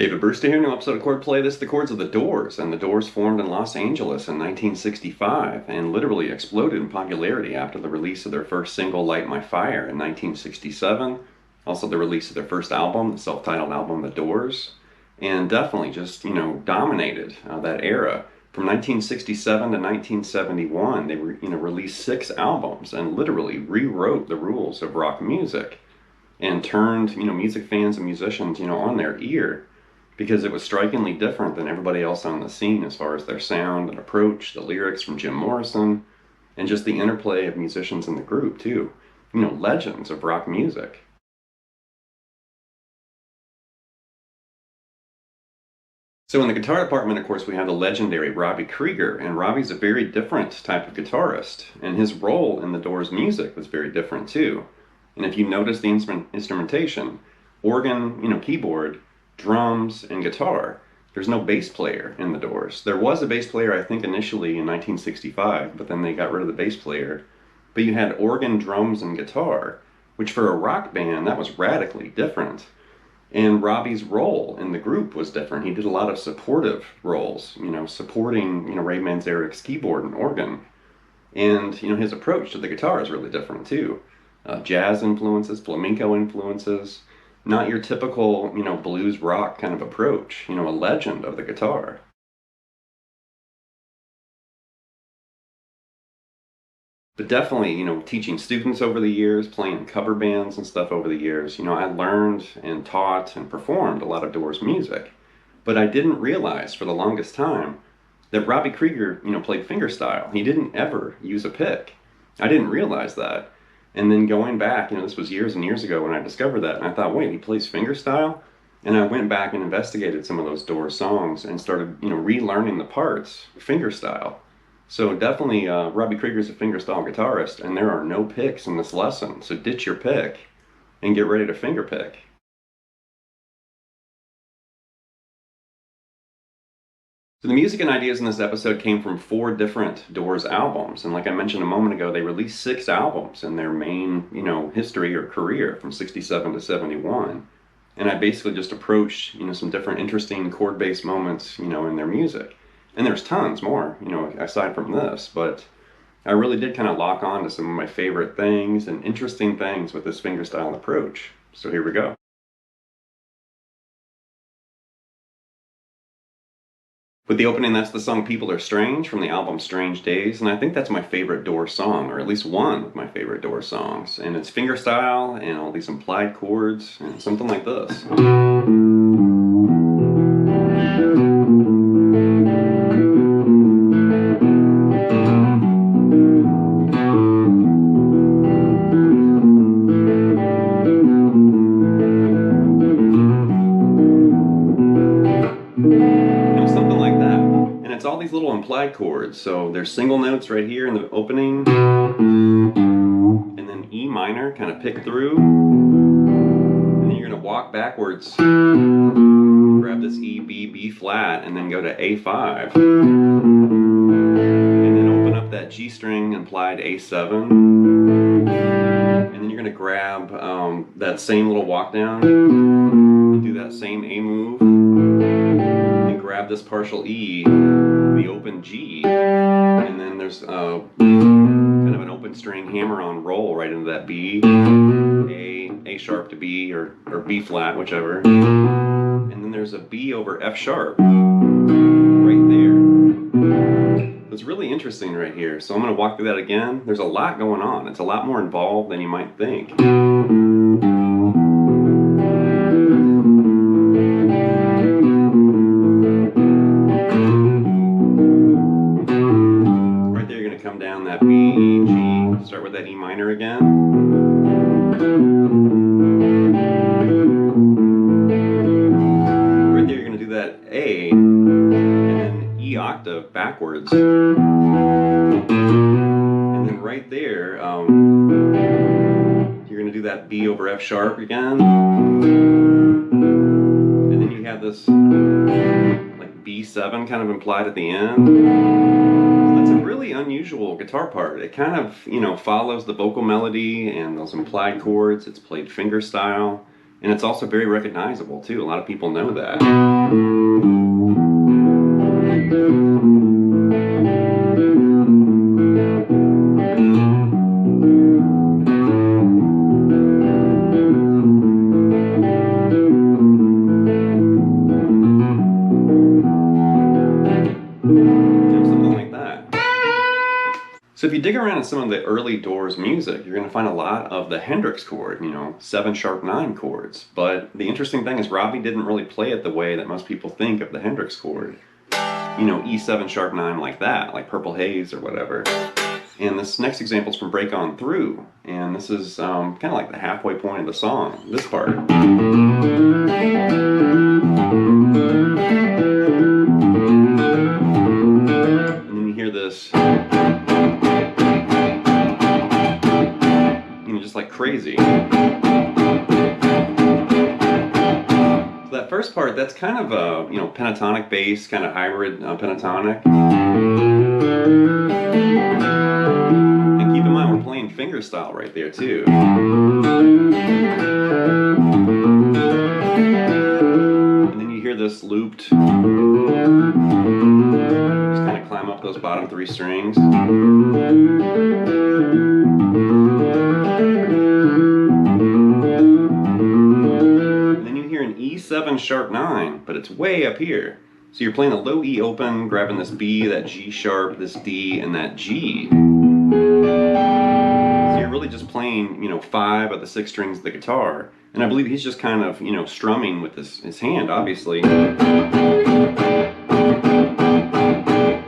David Brewster here, new episode of Chordplay. This is the Chords of the Doors, and the Doors formed in Los Angeles in 1965 and literally exploded in popularity after the release of their first single, Light My Fire, in 1967. Also the release of their first album, the self-titled album, The Doors, and definitely just, dominated that era. From 1967 to 1971, they released 6 albums and literally rewrote the rules of rock music and turned, music fans and musicians, on their ear, because it was strikingly different than everybody else on the scene as far as their sound and approach, the lyrics from Jim Morrison, and just the interplay of musicians in the group too. Legends of rock music. So in the guitar department, of course, we have the legendary Robbie Krieger, and Robbie's a very different type of guitarist, and his role in the Doors' music was very different too. And if you notice the instrumentation, organ, keyboard, drums, and guitar. There's no bass player in the Doors. There was a bass player, I think, initially in 1965, but then they got rid of the bass player. But you had organ, drums, and guitar, which for a rock band, that was radically different. And Robbie's role in the group was different. He did a lot of supportive roles, supporting, Ray Manzarek's keyboard and organ. And, his approach to the guitar is really different too. Jazz influences, flamenco influences, not your typical, blues rock kind of approach, a legend of the guitar. But definitely, teaching students over the years, playing cover bands and stuff over the years, I learned and taught and performed a lot of Doors music. But I didn't realize for the longest time that Robbie Krieger, played fingerstyle. He didn't ever use a pick. I didn't realize that. And then going back, this was years and years ago when I discovered that, and I thought, wait, he plays fingerstyle? And I went back and investigated some of those Doors songs and started, relearning the parts, fingerstyle. So definitely, Robbie Krieger's a fingerstyle guitarist, and there are no picks in this lesson. So ditch your pick and get ready to finger pick. So the music and ideas in this episode came from 4 different Doors albums, and like I mentioned a moment ago, they released 6 albums in their main, history or career from 67 to 71. And I basically just approached, some different interesting chord-based moments, in their music. And there's tons more, aside from this, but I really did kind of lock on to some of my favorite things and interesting things with this fingerstyle approach. So here we go. With the opening, that's the song People Are Strange from the album Strange Days, and I think that's my favorite Doors song, or at least one of my favorite Doors songs. And it's fingerstyle and all these implied chords and something like this. All these little implied chords. So there's single notes right here in the opening, and then E minor kind of pick through, and then you're going to walk backwards, grab this E, B, B flat, and then go to A5, and then open up that G string implied A7, and then you're going to grab that same little walk down, and do that same A move, and grab this partial E, the open G, and then there's kind of an open string hammer-on roll right into that B, A sharp to B, or B flat, whichever, and then there's a B over F sharp right there. It's really interesting right here, so I'm going to walk through that again. There's a lot going on. It's a lot more involved than you might think. That B, E, G, start with that E minor again. Right there you're going to do that A, and then E octave backwards. And then right there, you're going to do that B over F sharp again. And then you have this like B7 kind of implied at the end. That's a really unusual guitar part. It kind of, follows the vocal melody and those implied chords. It's played fingerstyle. And it's also very recognizable too. A lot of people know that. Something like that. So if you dig around in some of the early Doors music, you're going to find a lot of the Hendrix chord, 7-sharp-9 chords. But the interesting thing is Robbie didn't really play it the way that most people think of the Hendrix chord. E7-sharp-9 like that, like Purple Haze or whatever. And this next example is from Break On Through, and this is kind of like the halfway point of the song, this part. And then you hear this, just like crazy. So that first part, that's kind of a pentatonic bass, kind of hybrid pentatonic. And keep in mind we're playing fingerstyle right there too. And then you hear this looped. Just kind of climb up those bottom 3 strings. E7-sharp-9, but it's way up here. So you're playing a low E open, grabbing this B, that G sharp, this D, and that G. So you're really just playing, 5 of the 6 strings of the guitar. And I believe he's just kind of, strumming with his hand, obviously. You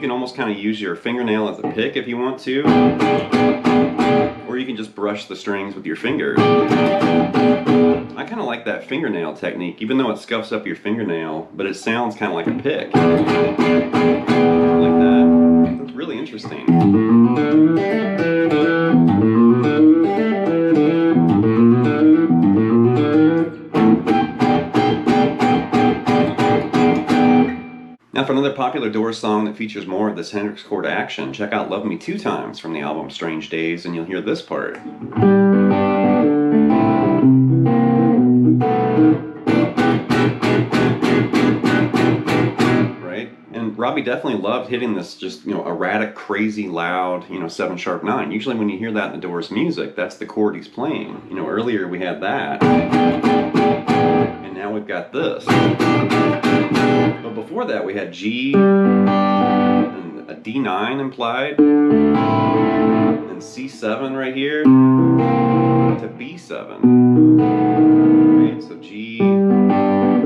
can almost kind of use your fingernail as a pick if you want to. Or you can just brush the strings with your fingers. I kind of like that fingernail technique, even though it scuffs up your fingernail, but it sounds kind of like a pick. Like that. That's really interesting. Now for another popular Doors song that features more of this Hendrix chord action, check out Love Me 2 Times from the album Strange Days, and you'll hear this part. Right? And Robbie definitely loved hitting this just, erratic, crazy, loud, 7-sharp-9. Usually when you hear that in the Doors music, that's the chord he's playing. Earlier we had that. And now we've got this. But before that we had G, and a D9 implied, and then C7 right here, to B7. Right, so G, D9,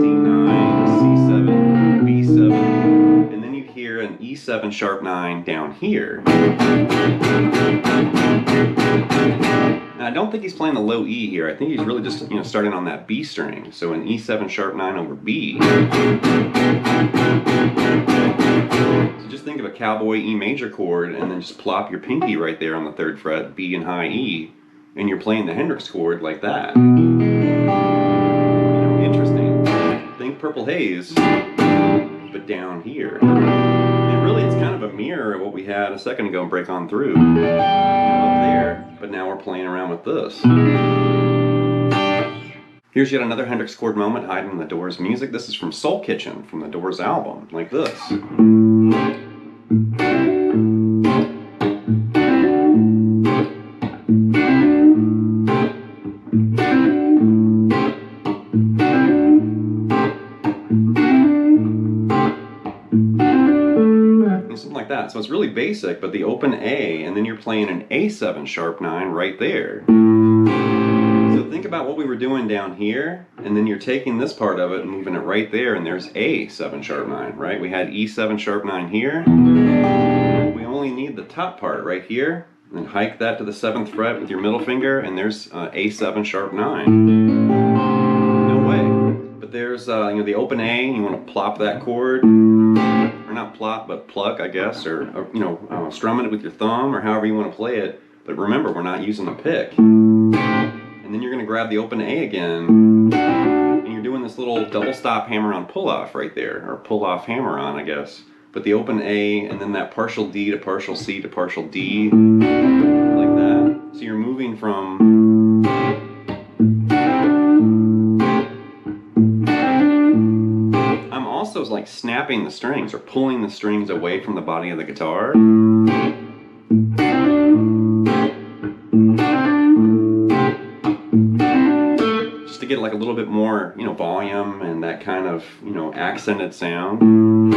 C7, B7, and then you hear an E7-sharp-9 down here. Now, I don't think he's playing the low E here. I think he's really just, starting on that B string. So an E7-sharp-9 over B. So just think of a cowboy E major chord and then just plop your pinky right there on the 3rd fret, B and high E, and you're playing the Hendrix chord like that. Interesting. Think Purple Haze, but down here. And really, it's kind of a mirror of what we had a second ago in Break On Through. Up there, but now we're playing around with this. Here's yet another Hendrix chord moment hiding in the Doors music. This is from Soul Kitchen, from the Doors album, like this. Like that. So it's really basic, but the open A, and then you're playing an A7-sharp-9 right there. So think about what we were doing down here, and then you're taking this part of it and moving it right there, and there's A7-sharp-9, right? We had E7-sharp-9 here. We only need the top part right here, and then hike that to the 7th fret with your middle finger, and there's A7-sharp-9. No way. But there's the open A, you want to plop that chord. Or not plop, but pluck, I guess, or strumming it with your thumb, or however you want to play it. But remember, we're not using a pick. And then you're going to grab the open A again, and you're doing this little double stop hammer-on pull-off right there, or pull-off hammer-on, I guess. But the open A, and then that partial D to partial C to partial D, like that. So you're moving from also like snapping the strings or pulling the strings away from the body of the guitar. Just to get like a little bit more, you know, volume and that kind of, you know, accented sound.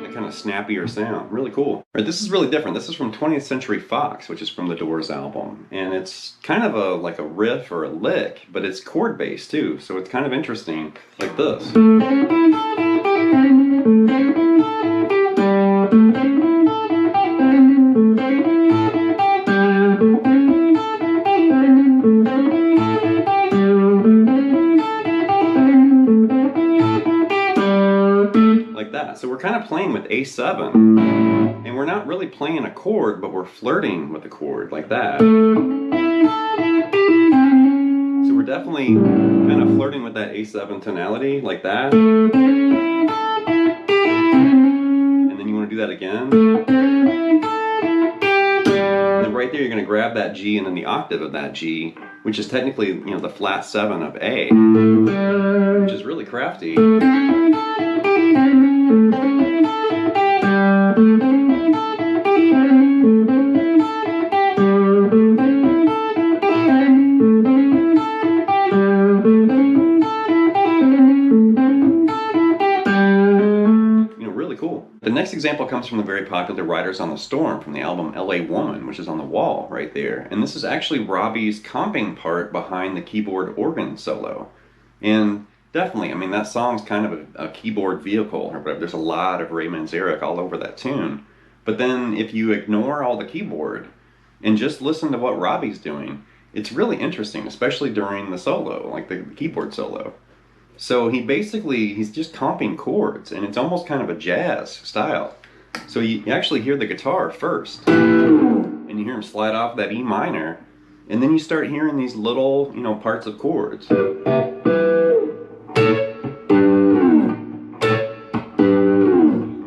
That kind of snappier sound. Really cool. All right, this is really different. This is from 20th Century Fox, which is from the Doors album. And it's kind of like a riff or a lick, but it's chord based too. So it's kind of interesting, like this. Like that. So we're kind of playing with A7, and we're not really playing a chord, but we're flirting with the chord like that. So we're definitely kind of flirting with that A7 tonality like that. And then you want to do that again. And then right there you're going to grab that G and then the octave of that G, which is technically, you know, the flat 7 of A, which is really crafty. The next example comes from the very popular Riders on the Storm from the album LA Woman, which is on the wall right there. And this is actually Robbie's comping part behind the keyboard organ solo. And definitely, I mean, that song's kind of a keyboard vehicle or whatever. There's a lot of Ray Manzarek all over that tune. But then if you ignore all the keyboard and just listen to what Robbie's doing, it's really interesting, especially during the solo, like the keyboard solo. So he's just comping chords, and it's almost kind of a jazz style. So you actually hear the guitar first, and you hear him slide off that E minor, and then you start hearing these little, you know, parts of chords. You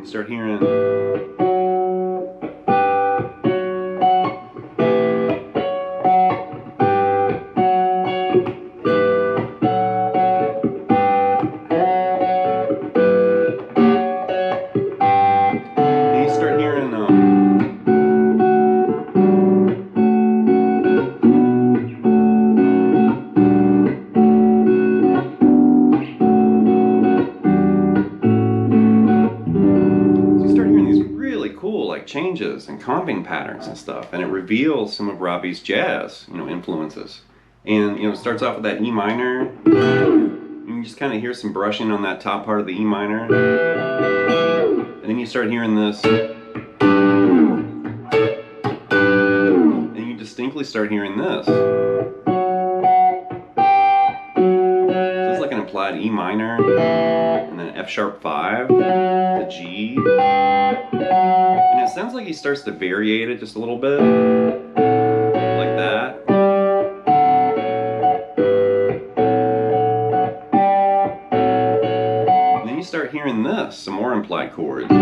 start hearing. Changes and comping patterns and stuff, and it reveals some of Robbie's jazz, you know, influences. And you know, it starts off with that E minor, and you just kind of hear some brushing on that top part of the E minor, and then you start hearing this, and you distinctly start hearing this. So it's like an implied E minor, and then F sharp 5, the G. And it sounds like he starts to variate it just a little bit, like that. And then you start hearing this, some more implied chords. So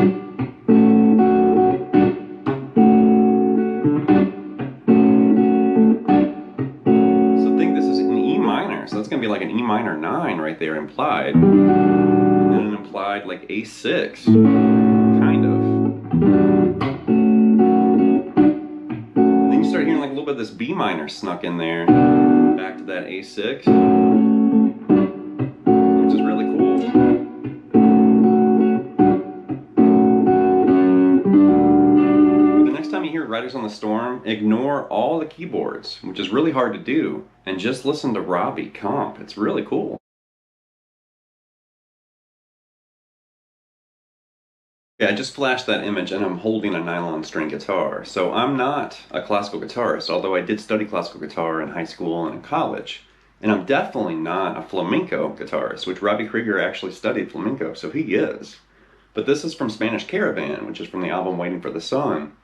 think this is an E minor, so that's going to be like an E minor 9 right there implied. And then an implied like A6, kind of. Start hearing like a little bit of this B minor snuck in there, back to that A6, which is really cool. But the next time you hear Riders on the Storm, ignore all the keyboards, which is really hard to do, and just listen to Robbie comp. It's really cool. Yeah, I just flashed that image and I'm holding a nylon string guitar. So I'm not a classical guitarist, although I did study classical guitar in high school and in college. And I'm definitely not a flamenco guitarist, which Robbie Krieger actually studied flamenco, so he is. But this is from Spanish Caravan, which is from the album Waiting for the Sun.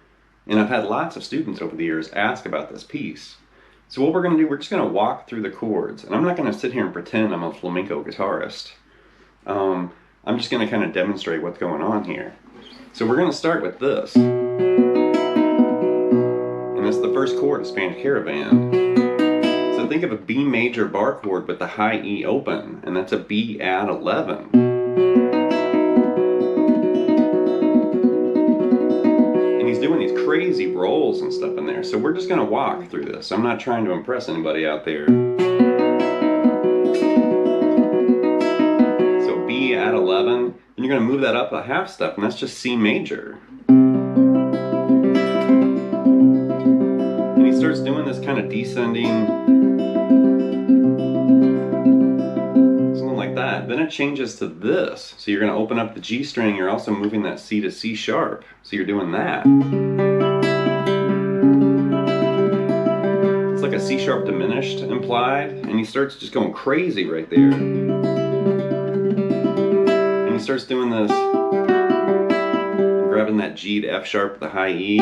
And I've had lots of students over the years ask about this piece. So what we're going to do, we're just going to walk through the chords. And I'm not going to sit here and pretend I'm a flamenco guitarist. I'm just going to kind of demonstrate what's going on here. So we're going to start with this. And that's the first chord of Spanish Caravan. So think of a B major bar chord with the high E open, and that's a B add 11. And he's doing these crazy rolls and stuff in there, so we're just going to walk through this. I'm not trying to impress anybody out there. So B add 11, and you're going to move that up a half step, and that's just C major. And he starts doing this kind of descending, something like that. Then it changes to this. So you're going to open up the G string, you're also moving that C to C sharp. So you're doing that. It's like a C sharp diminished implied, and he starts just going crazy right there. And he starts doing this, grabbing that G to F sharp with the high E.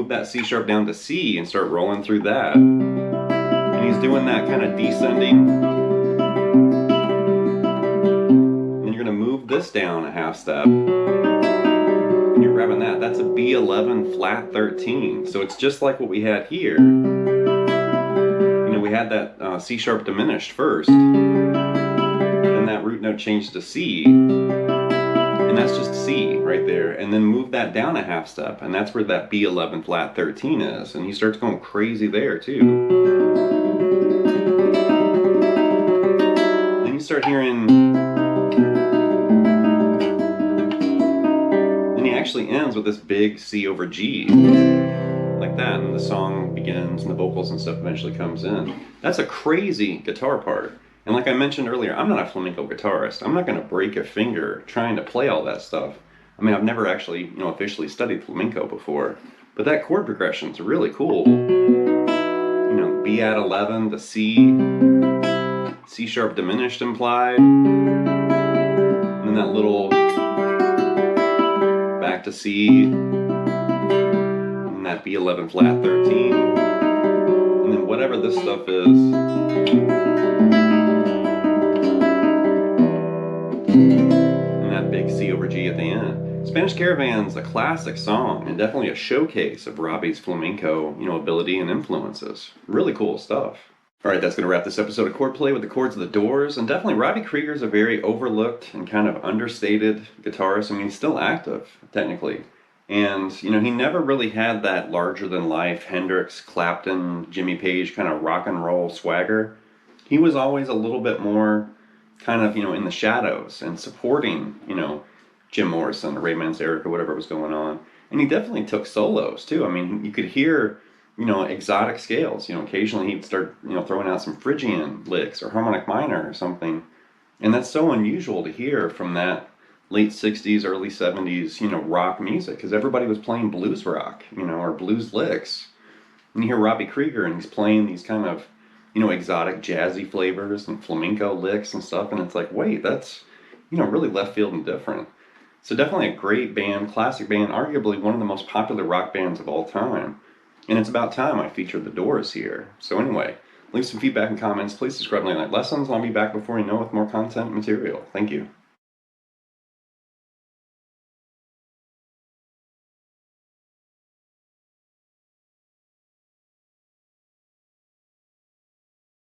That C sharp down to C and start rolling through that. And he's doing that kind of descending. And you're going to move this down a half step. And you're grabbing that. That's a B11 flat 13. So it's just like what we had here. You know, we had that C sharp diminished first. Then that root note changed to C. And that's just C right there, and then move that down a half step, and that's where that B11 flat 13 is, and he starts going crazy there too. Then you start hearing, and he actually ends with this big C over G, like that, and the song begins, and the vocals and stuff eventually comes in. That's a crazy guitar part. And like I mentioned earlier, I'm not a flamenco guitarist. I'm not going to break a finger trying to play all that stuff. I mean, I've never actually, officially studied flamenco before. But that chord progression's really cool. B add 11, the C, C sharp diminished implied, and then that little back to C, and that B11 flat 13, and then whatever this stuff is. And that big C over G at the end. Spanish Caravan's a classic song and definitely a showcase of Robbie's flamenco, ability and influences. Really cool stuff. Alright, that's going to wrap this episode of Chordplay with the Chords of the Doors. And definitely Robbie Krieger's a very overlooked and kind of understated guitarist. I mean, he's still active, technically. And, he never really had that larger-than-life Hendrix, Clapton, Jimmy Page kind of rock and roll swagger. He was always a little bit more kind of, in the shadows and supporting, Jim Morrison or Ray Manzarek or whatever was going on. And he definitely took solos too. I mean, you could hear, exotic scales. Occasionally he'd start, throwing out some Phrygian licks or harmonic minor or something. And that's so unusual to hear from that late 60s, early 70s, rock music, because everybody was playing blues rock, or blues licks. And you hear Robbie Krieger and he's playing these kind of, exotic jazzy flavors and flamenco licks and stuff, and it's like, wait, that's, really left field and different. So definitely a great band, classic band, arguably one of the most popular rock bands of all time. And it's about time I featured the Doors here. So anyway, leave some feedback and comments. Please subscribe to Like Lessons, and I'll be back before you know with more content and material. Thank you.